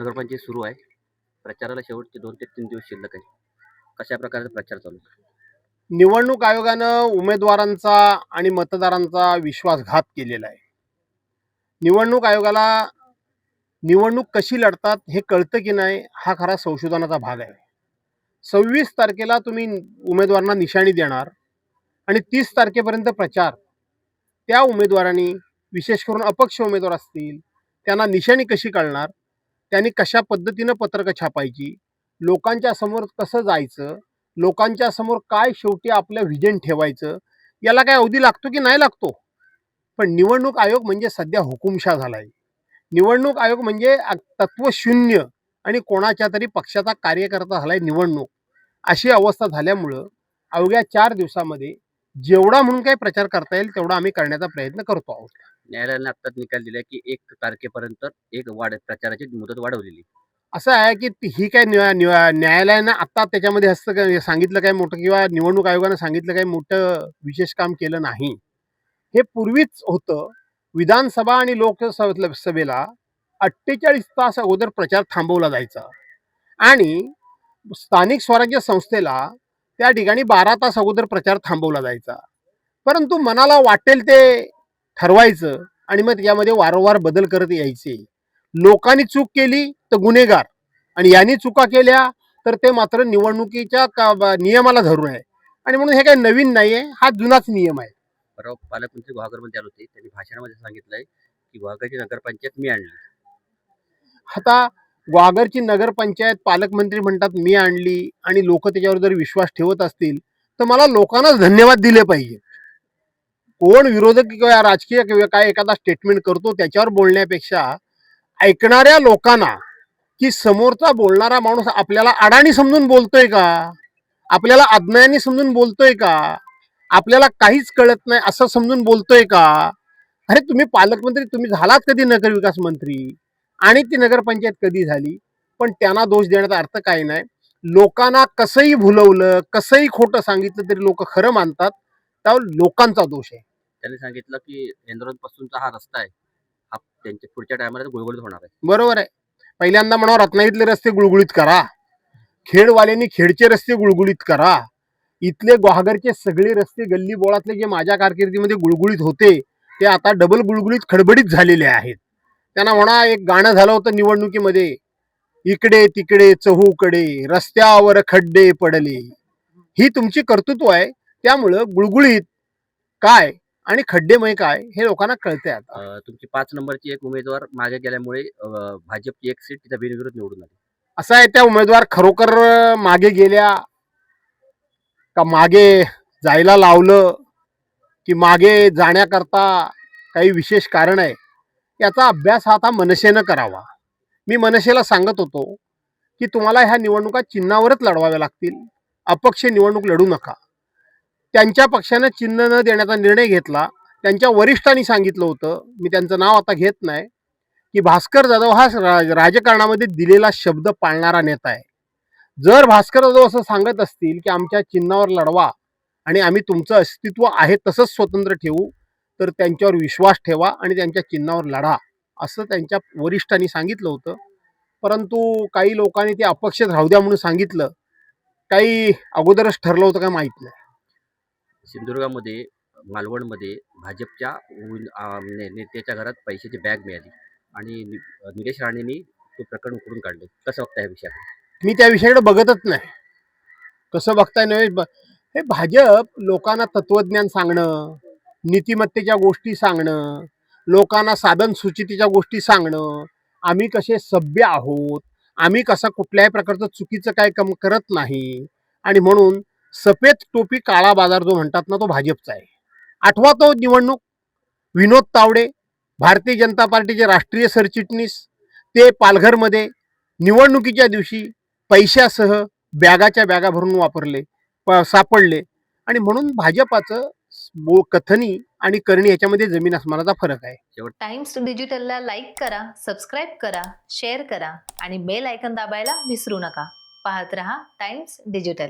नगरपंचायत सुरू आहे. प्रचाराला शेवटचे 2 ते 3 दिवस शिल्लक आहे. कशा प्रकारचा प्रचार चालू आहे? निवडणूक आयोगानं उमेदवारांचा आणि मतदारांचा विश्वासघात केलेला आहे. निवडणूक आयोगाला निवडणूक कशी लढतात हे कळतं की नाही हा खरा संशोधनाचा भाग आहे. 26 तारखेला तुम्ही उमेदवारांना निशाणी देणार आणि 30 तारखेपर्यंत प्रचार. त्या उमेदवारांनी, विशेष करून अपक्ष उमेदवार असतील, त्यांना निशाणी कशी कळणार, त्यांनी कशा पद्धतीनं पत्रकं छापायची, लोकांच्या समोर कसं जायचं, लोकांच्या समोर काय शेवटी आपलं व्हिजन ठेवायचं, याला काय अवधी लागतो की नाही लागतो. पण निवडणूक आयोग म्हणजे सध्या हुकुमशहा झाला आहे. निवडणूक आयोग म्हणजे तत्वशून्य आणि कोणाच्या तरी पक्षाचा कार्यकर्ता झालाय निवडणूक, अशी अवस्था झाल्यामुळं अवघ्या 4 दिवसामध्ये जेवढा म्हणून काही प्रचार करता येईल तेवढा आम्ही करण्याचा प्रयत्न करतो आहोत. न्यायालयाने आत्ताच निकाल दिला की 1 तारखेपर्यंत प्रचाराची मुदत वाढवलेली. असं आहे की ही काय न्यायालयानं आत्ता त्याच्यामध्ये सांगितलं काय मोठं, किंवा निवडणूक आयोगानं सांगितलं काय मोठं विशेष काम केलं नाही. हे पूर्वीच होतं. विधानसभा आणि लोकसभेला 48 तास अगोदर प्रचार थांबवला जायचा आणि स्थानिक स्वराज्य संस्थेला त्या ठिकाणी 12 तास अगोदर प्रचार थांबवला जायचा. परंतु मनाला वाटेल ते ठरवायचं आणि मग त्यामध्ये वारंवार बदल करत यायचे. लोकांनी चूक केली तर गुन्हेगार, आणि यांनी चुका केल्या तर ते मात्र निवडणुकीच्या नियमाला धरून आहे. आणि म्हणून हे काही नवीन नाही आहे, हा जुनाच नियम आहे. परवा पालकमंत्री गुहागरमध्ये आले होते. त्यांनी भाषणामध्ये सांगितलंय की गुहागरची नगरपंचायत मी आणली. आता ग्वागरची नगरपंचायत पालकमंत्री म्हणतात मी आणली, आणि लोक त्याच्यावर जर विश्वास ठेवत असतील तर मला लोकांनाच धन्यवाद दिले पाहिजे. कोण विरोधक किंवा राजकीय किंवा काय एखादा स्टेटमेंट करतो त्याच्यावर बोलण्यापेक्षा ऐकणाऱ्या लोकांना, की समोरचा बोलणारा माणूस आपल्याला अडाणी समजून बोलतोय का, आपल्याला अज्ञानी समजून बोलतोय का, आपल्याला काहीच कळत नाही असं समजून बोलतोय का. अरे तुम्ही पालकमंत्री, तुम्ही झालात कधी नगरविकास मंत्री, आणि ती नगरपंचायत कधी झाली, पण त्यांना दोष देण्याचा अर्थ काही नाही. लोकांना कसंही भुलवलं, कसंही खोटं सांगितलं तरी लोक खरं मानतात, त्यावर लोकांचा दोष आहे. त्यांनी सांगितलं की एनरोन पासूनचा हा रस्ता आहे, हा त्यांच्या पुढच्या टायमाला गुळगुळीत होणार आहे. बरोबर आहे. पहिल्यांदा म्हणा रत्नागिरीतले रस्ते गुळगुळीत करा, खेडवाल्यांनी खेडचे रस्ते गुळगुळीत करा, इथले गुहागरचे सगळे रस्ते गल्ली बोळातले जे माझ्या कारकिर्दीमध्ये गुळगुळीत होते ते आता डबल गुळगुळीत खडबडीत झालेले आहेत. त्यांना म्हणा, एक गाणं झालं होतं निवडणुकीमध्ये, इकडे तिकडे चहूकडे रस्त्यावर खड्डे पडले. ही तुमची कर्तृत्व आहे. त्यामुळं गुळगुळीत काय आणि खड्डेमय काय हे लोकांना कळतंय आता. तुमची 5 नंबरची एक उमेदवार मागे गेल्यामुळे भाजपची एक सीट तिचा बिनविरोध निवडून आली. असं आहे, त्या उमेदवार खरोखर मागे गेल्या का मागे जायला लावलं, की मागे जाण्याकरता काही विशेष कारण आहे, याचा अभ्यास आता मनसेनं करावा. मी मनसेला सांगत होतो की तुम्हाला ह्या निवडणुका चिन्हावरच लढवाव्या लागतील, अपक्ष निवडणूक लढू नका. त्यांच्या पक्षानं चिन्ह न देण्याचा निर्णय घेतला. त्यांच्या वरिष्ठांनी सांगितलं होतं, मी त्यांचं नाव आता घेत नाही, की भास्कर जाधव हा राजकारणामध्ये दिलेला शब्द पाळणारा नेता आहे. जर भास्कर जाधव असं सांगत असतील की आमच्या चिन्हावर लढवा आणि आम्ही तुमचं अस्तित्व आहे तसंच स्वतंत्र ठेवू, तर त्यांच्यावर विश्वास ठेवा आणि त्यांच्या चिन्हावर लढा, असं त्यांच्या वरिष्ठांनी सांगितलं होतं. परंतु काही लोकांनी ते अपक्षच राहू द्या म्हणून सांगितलं. काही अगोदरच ठरलं होतं का माहीत नाही. सिंधुदुर्गामध्ये, मालवणमध्ये भाजपच्या नेत्याच्या घरात पैशाची बॅग मिळाली आणि निलेश राणेंनी ते प्रकरण उकरून काढले. कसं बघता या विषयाकडे? मी त्या विषयाकडे बघतच नाही. कसं बघताय नव्हे, हे भाजप लोकांना तत्वज्ञान सांगणं, नीतिमत्तेच्या गोष्टी सांगणं, लोकांना साधन सुचितीच्या गोष्टी सांगणं, आम्ही कसे सभ्य आहोत, आम्ही कसं कुठल्याही प्रकारचं चुकीचं काय करत नाही, आणि म्हणून सफेद टोपी काळा बाजार जो म्हणतात ना, तो भाजपचा आहे. आठवा तो निवडणूक, विनोद तावडे भारतीय जनता पार्टीचे राष्ट्रीय सरचिटणीस, ते पालघरमध्ये निवडणुकीच्या दिवशी पैशासह बॅगाच्या बॅगा भरून सापडले. आणि म्हणून भाजपाचं कथनी आणि करणी याच्यामध्ये जमीन आसमानाचा फरक आहे. टाइम्स डिजिटलला लाईक करा, सबस्क्राईब करा, शेअर करा आणि बेल आयकॉन दाबायला विसरू नका. पाहत रहा टाइम्स डिजिटल.